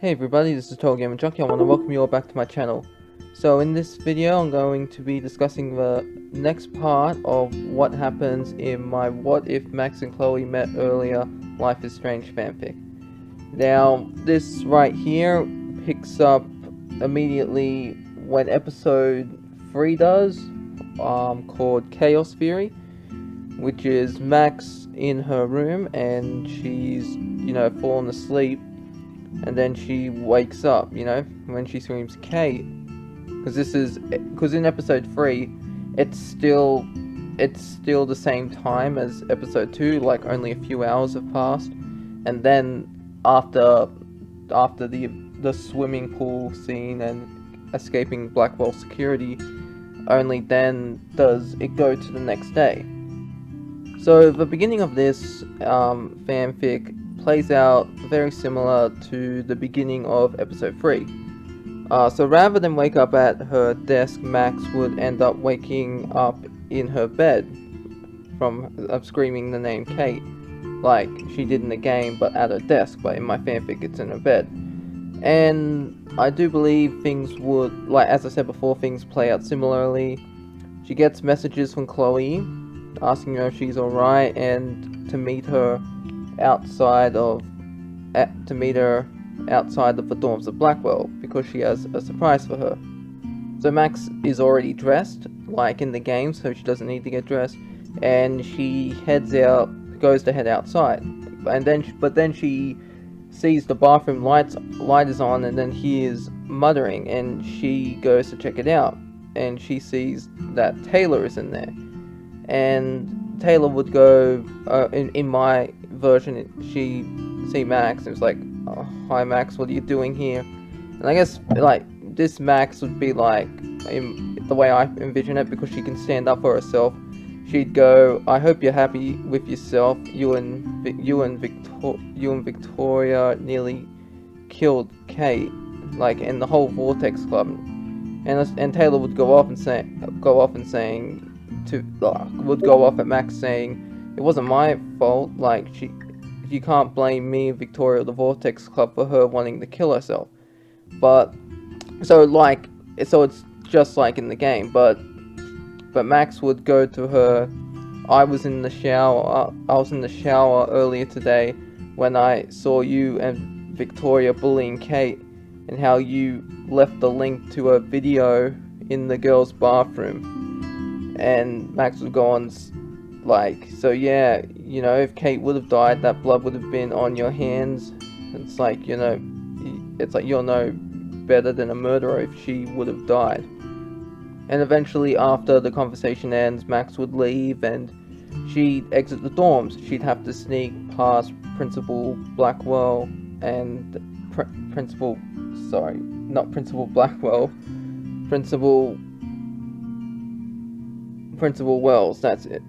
Hey everybody, this is TotalGamerJunkie. I want to welcome you all back to my channel. So in this video, I'm going to be discussing the next part of what happens in my What If Max and Chloe Met Earlier Life is Strange fanfic. Now, this right here picks up immediately when episode 3 does, called Chaos Theory, which is Max in her room and she's, fallen asleep. And then she wakes up, when she screams Kate. Because in episode 3, it's still the same time as episode 2, like only a few hours have passed. And then after the swimming pool scene and escaping Blackwell security, only then does it go to the next day. So the beginning of this fanfic plays out very similar to the beginning of episode 3. So rather than wake up at her desk, Max would end up waking up in her bed from screaming the name Kate, like she did in the game, but at her desk. But in my fanfic, it's in her bed. And I do believe things would, like as I said before, things play out similarly. She gets messages from Chloe asking her if she's alright and to meet her outside of the dorms of Blackwell because she has a surprise for her. So Max is already dressed like in the game, so she doesn't need to get dressed, and she goes to head outside, but then she sees the bathroom light is on, and then hears muttering, and she goes to check it out, and she sees that Taylor is in there. And Taylor would go, in my version, she see Max, and was like, oh, hi Max, what are you doing here? And I guess, like, this Max would be like, the way I envision it, because she can stand up for herself, she'd go, I hope you're happy with yourself, you and Victoria nearly killed Kate, like, in the whole Vortex Club. And Taylor would go off at Max saying, it wasn't my fault, like, you can't blame me, Victoria, or the Vortex Club for her wanting to kill herself. But, so it's just like in the game, but Max would go to her, I was in the shower earlier today when I saw you and Victoria bullying Kate, and how you left the link to a video in the girls' bathroom. And Max would go on, like, so yeah, if Kate would have died, that blood would have been on your hands. It's like, you're no better than a murderer if she would have died. And eventually, after the conversation ends, Max would leave and she'd exit the dorms. She'd have to sneak past Principal Blackwell and Principal Wells, that's it.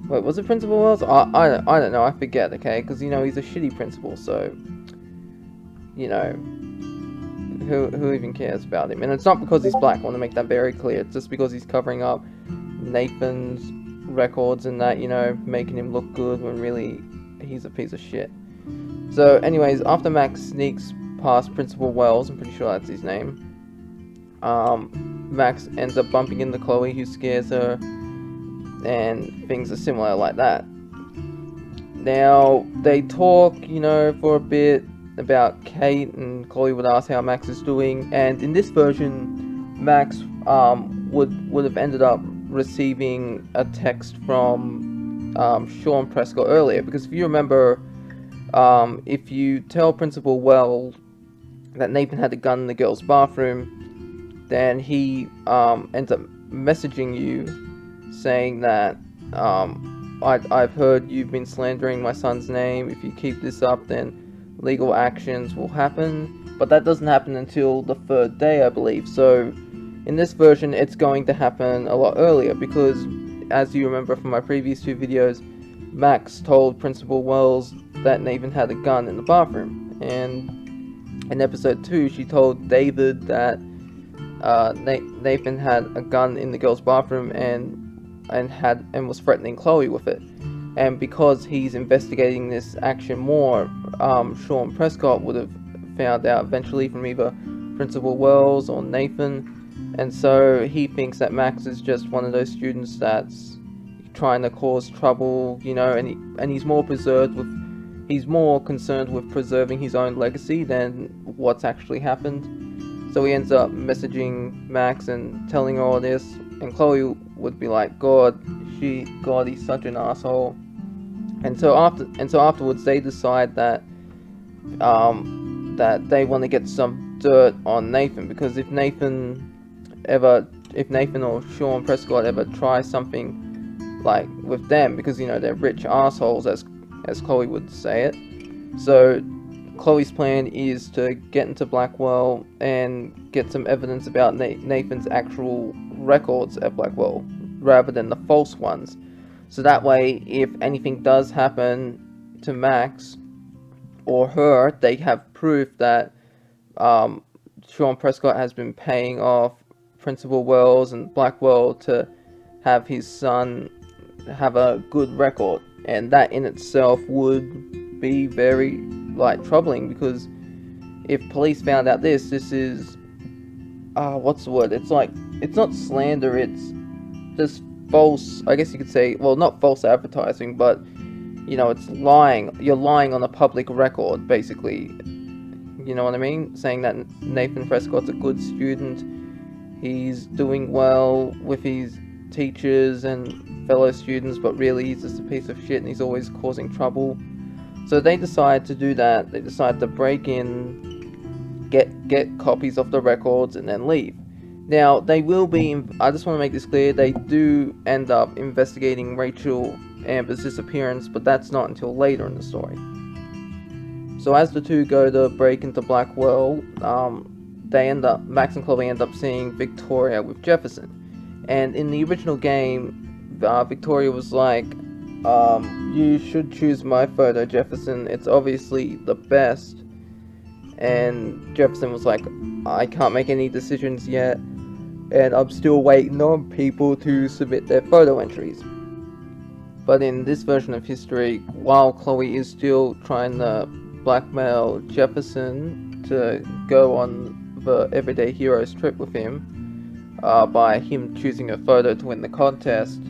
Wait, was it Principal Wells? I don't know, I forget, okay? Because, he's a shitty principal, so, who even cares about him? And it's not because he's black, I want to make that very clear. It's just because he's covering up Nathan's records and that, making him look good when really he's a piece of shit. So, anyways, after Max sneaks past Principal Wells, I'm pretty sure that's his name, Max ends up bumping into Chloe, who scares her, and things are similar like that. Now, they talk, for a bit about Kate, and Chloe would ask how Max is doing, and in this version, Max would have ended up receiving a text from Sean Prescott earlier, because if you remember, if you tell Principal Wells that Nathan had a gun in the girls' bathroom, then he ends up messaging you saying that, I've heard you've been slandering my son's name. If you keep this up, then legal actions will happen. But that doesn't happen until the 3rd day, I believe. So in this version, it's going to happen a lot earlier, because as you remember from my previous 2 videos, Max told Principal Wells that Nathan had a gun in the bathroom, and in episode 2, she told David that Nathan had a gun in the girls' bathroom and was threatening Chloe with it. And because he's investigating this action more, Sean Prescott would have found out eventually from either Principal Wells or Nathan, and so he thinks that Max is just one of those students that's trying to cause trouble, you know, and he's more concerned with preserving his own legacy than what's actually happened. So he ends up messaging Max and telling her all this, and Chloe would be like, God, he's such an asshole. And so afterwards, they decide that that they want to get some dirt on Nathan, because if Nathan or Sean Prescott ever try something like with them, because you know they're rich assholes, as Chloe would say it. So Chloe's plan is to get into Blackwell and get some evidence about Nathan's actual records at Blackwell, rather than the false ones. So that way, if anything does happen to Max or her, they have proof that Sean Prescott has been paying off Principal Wells and Blackwell to have his son have a good record. And that in itself would be very, like, troubling, because if police found out this is, what's the word? It's like, it's not slander, it's just false, I guess you could say, well, not false advertising, but, you know, it's lying. You're lying on a public record, basically. You know what I mean? Saying that Nathan Prescott's a good student, he's doing well with his teachers and fellow students, but really he's just a piece of shit and he's always causing trouble. So they decide to do that. They decide to break in, get copies of the records, and then leave. Now, they will be, I just want to make this clear, they do end up investigating Rachel Amber's disappearance, but that's not until later in the story. So as the two go to break into Blackwell, Max and Chloe end up seeing Victoria with Jefferson. And in the original game, Victoria was like, you should choose my photo, Jefferson, it's obviously the best. And Jefferson was like, I can't make any decisions yet, and I'm still waiting on people to submit their photo entries. But in this version of history, while Chloe is still trying to blackmail Jefferson to go on the Everyday Heroes trip with him, by him choosing a photo to win the contest,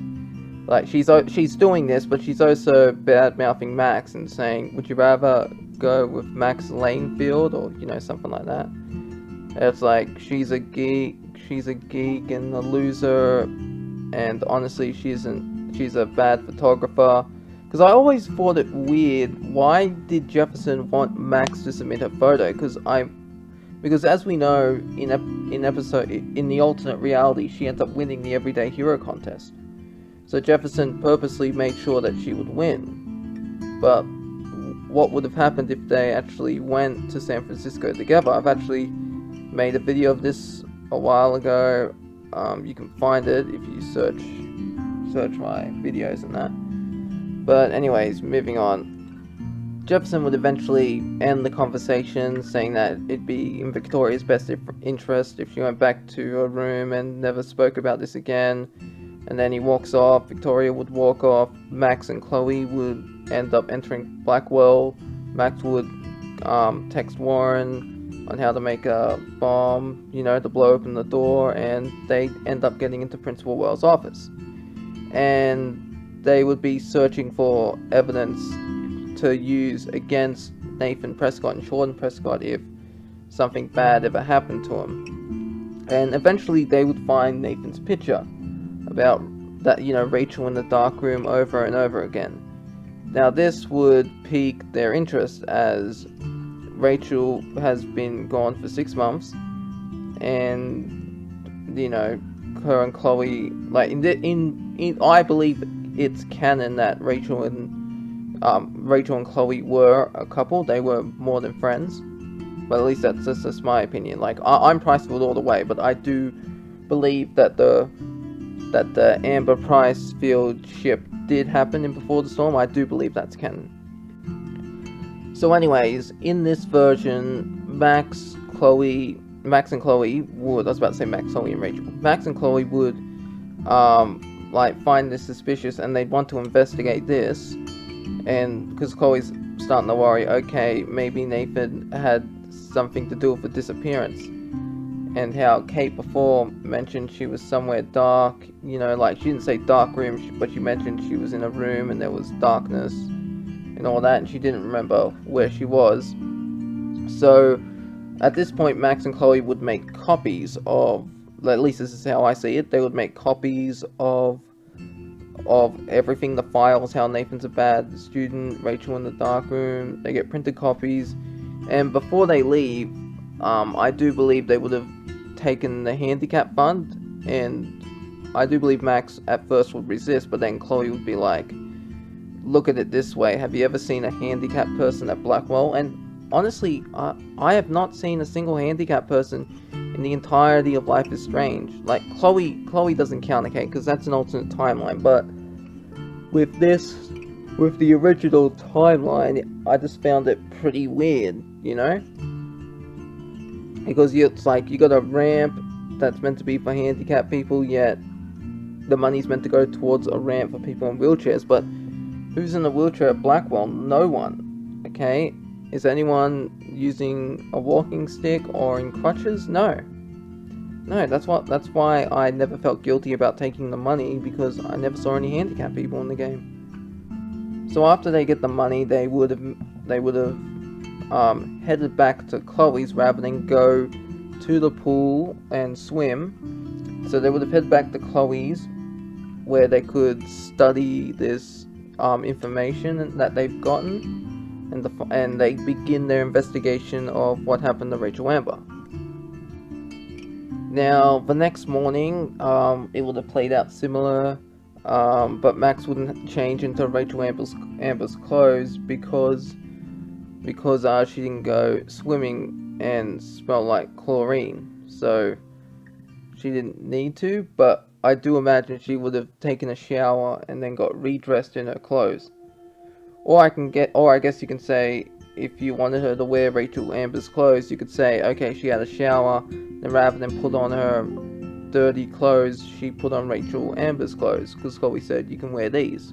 like, she's doing this, but she's also bad-mouthing Max and saying, would you rather go with Max Lanefield, or, you know, something like that. It's like, she's a geek and a loser, and honestly, she's a bad photographer. Because I always thought it weird, why did Jefferson want Max to submit a photo? Because as we know, in the alternate reality, she ends up winning the Everyday Hero contest. So Jefferson purposely made sure that she would win. But what would have happened if they actually went to San Francisco together? I've actually made a video of this a while ago. You can find it if you search my videos and that. But anyways, moving on. Jefferson would eventually end the conversation, saying that it'd be in Victoria's best interest if she went back to her room and never spoke about this again. And then he walks off, Victoria would walk off, Max and Chloe would end up entering Blackwell. Max would text Warren on how to make a bomb, you know, to blow open the door, and they end up getting into Principal Wells' office. And they would be searching for evidence to use against Nathan Prescott and Sean Prescott if something bad ever happened to him. And eventually they would find Nathan's picture about that, you know, Rachel in the dark room over and over again. Now this would pique their interest, as Rachel has been gone for 6 months, and you know, her and Chloe, like in I believe it's canon that Rachel and Chloe were a couple. They were more than friends, but at least that's just my opinion. Like, I'm Pricefield all the way, but I do believe that the Amber Pricefield ship did happen in Before the Storm. I do believe that's canon. So anyways, in this version, Max and Chloe would, I was about to say Max, Chloe, and Rachel. Max and Chloe would, like, find this suspicious, and they'd want to investigate this, and because Chloe's starting to worry, okay, maybe Nathan had something to do with the disappearance. And how Kate before mentioned she was somewhere dark, you know, like she didn't say dark room, but she mentioned she was in a room and there was darkness and all that, and she didn't remember where she was. So at this point, Max and Chloe would make copies of, at least this is how I see it, they would make copies of everything, the files, how Nathan's a bad student, Rachel in the dark room. They get printed copies, and before they leave, I do believe they would have taken the handicap fund, and I do believe Max at first would resist, but then Chloe would be like, look at it this way, have you ever seen a handicapped person at Blackwell? And honestly, I have not seen a single handicapped person in the entirety of Life is Strange. Like, Chloe doesn't count, okay, because that's an alternate timeline, but with the original timeline, I just found it pretty weird, you know? Because it's like, you got a ramp that's meant to be for handicapped people, yet the money's meant to go towards a ramp for people in wheelchairs, but who's in a wheelchair at Blackwell? No one, okay? Is anyone using a walking stick or in crutches? No. No, that's why I never felt guilty about taking the money, because I never saw any handicapped people in the game. So after they get the money, they would have headed back to Chloe's rather than go to the pool and swim. So they would have headed back to Chloe's, where they could study this information that they've gotten, and they begin their investigation of what happened to Rachel Amber. Now, the next morning, it would have played out similar, but Max wouldn't change into Rachel Amber's clothes because she didn't go swimming and smell like chlorine, so she didn't need to. But I do imagine she would have taken a shower and then got redressed in her clothes. Or I guess you can say, if you wanted her to wear Rachel Amber's clothes, you could say, okay, she had a shower, then rather than put on her dirty clothes, she put on Rachel Amber's clothes, because Chloe said you can wear these.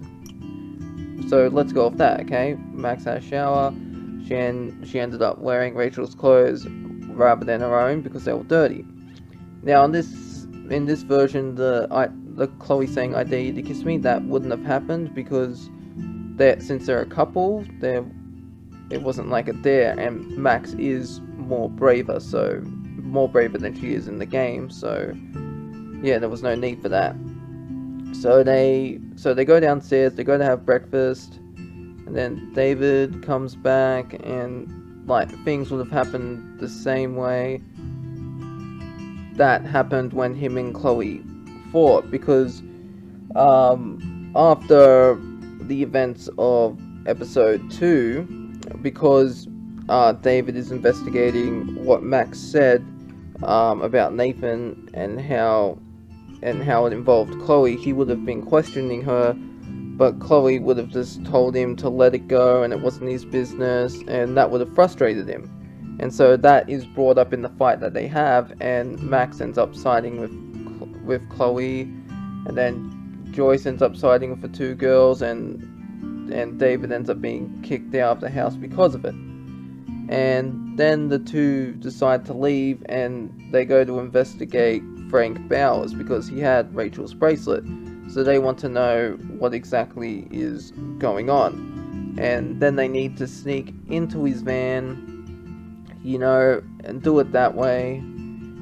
So let's go off that, okay? Max had a shower, she ended up wearing Rachel's clothes rather than her own because they were dirty. Now in this version, the Chloe saying I dare you to kiss me, that wouldn't have happened, because since they're a couple, it wasn't like a dare, and Max is more braver than she is in the game, so yeah, there was no need for that. So they go downstairs, they go to have breakfast, and then David comes back, and like things would have happened the same way that happened when him and Chloe fought, because after the events of episode 2, because David is investigating what Max said about Nathan and how it involved Chloe, he would have been questioning her, but Chloe would have just told him to let it go and it wasn't his business, and that would have frustrated him. And so that is brought up in the fight that they have, and Max ends up siding with Chloe, and then Joyce ends up siding with the two girls, and David ends up being kicked out of the house because of it. And then the two decide to leave, and they go to investigate Frank Bowers because he had Rachel's bracelet. So they want to know what exactly is going on. And then they need to sneak into his van, you know, and do it that way.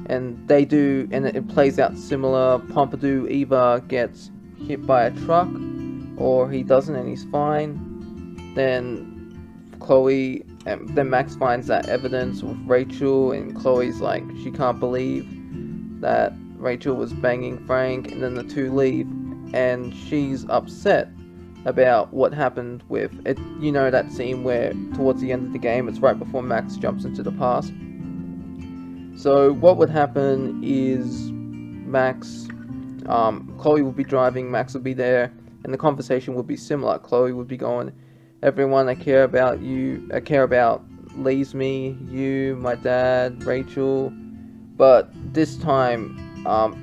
And they do, and it plays out similar. Pompidou either gets hit by a truck, or he doesn't and he's fine. Then then Max finds that evidence with Rachel, and Chloe's like, she can't believe that Rachel was banging Frank, and then the two leave, and she's upset about what happened with it. You know that scene where towards the end of the game, it's right before Max jumps into the past. So what would happen is Chloe would be driving, Max would be there, and the conversation would be similar. Chloe would be going, everyone I care about leaves me, you, my dad, Rachel. But this time,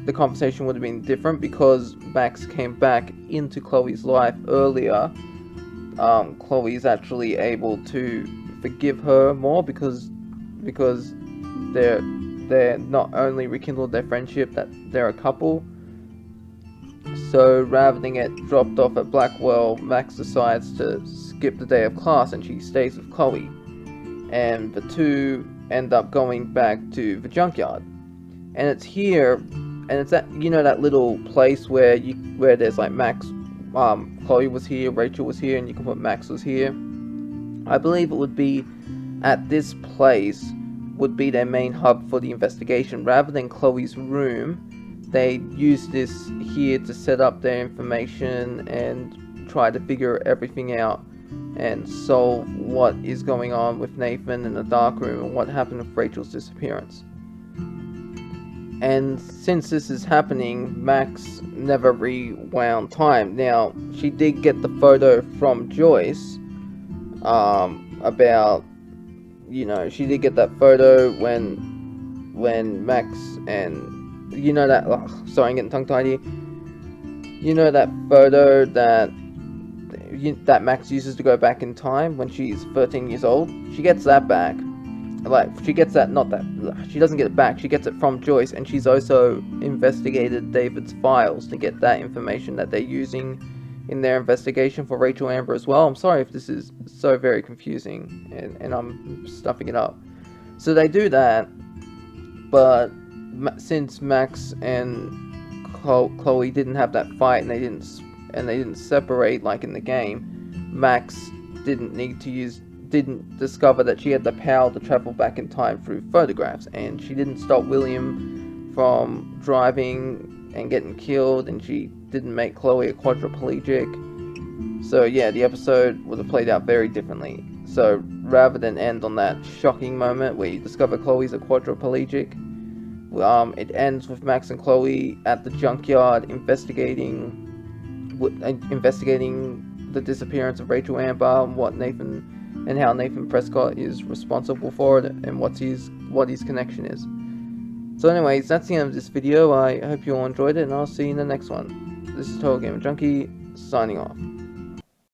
the conversation would have been different because Max came back into Chloe's life earlier, Chloe's actually able to forgive her more because they're not only rekindled their friendship, that they're a couple. So rather than get dropped off at Blackwell, Max decides to skip the day of class and she stays with Chloe. And the two end up going back to the junkyard. And it's here, and it's that, you know, that little place where there's like Max, Chloe was here, Rachel was here, and you can put Max was here. I believe it would be at this place would be their main hub for the investigation. Rather than Chloe's room, they use this here to set up their information and try to figure everything out and solve what is going on with Nathan in the dark room and what happened with Rachel's disappearance. And since this is happening, Max never rewound time. Now, she did get the photo from Joyce, about, you know, she did get that photo when Max and, you know that, sorry, I'm getting tongue-tied here. You know that photo that Max uses to go back in time when she's 13 years old? She gets that back. Like, she gets that, not that, she doesn't get it back, she gets it from Joyce, and she's also investigated David's files to get that information that they're using in their investigation for Rachel Amber as well. I'm sorry if this is so very confusing, and I'm stuffing it up. So they do that, but since Max and Chloe didn't have that fight, and they didn't separate like in the game, Max didn't discover that she had the power to travel back in time through photographs, and she didn't stop William from driving and getting killed, and she didn't make Chloe a quadriplegic. So yeah, the episode would have played out very differently. So rather than end on that shocking moment where you discover Chloe's a quadriplegic, it ends with Max and Chloe at the junkyard investigating the disappearance of Rachel Amber and how Nathan Prescott is responsible for it, and what his connection is. So anyways, that's the end of this video. I hope you all enjoyed it, and I'll see you in the next one. This is TotalGamerJunkie, signing off.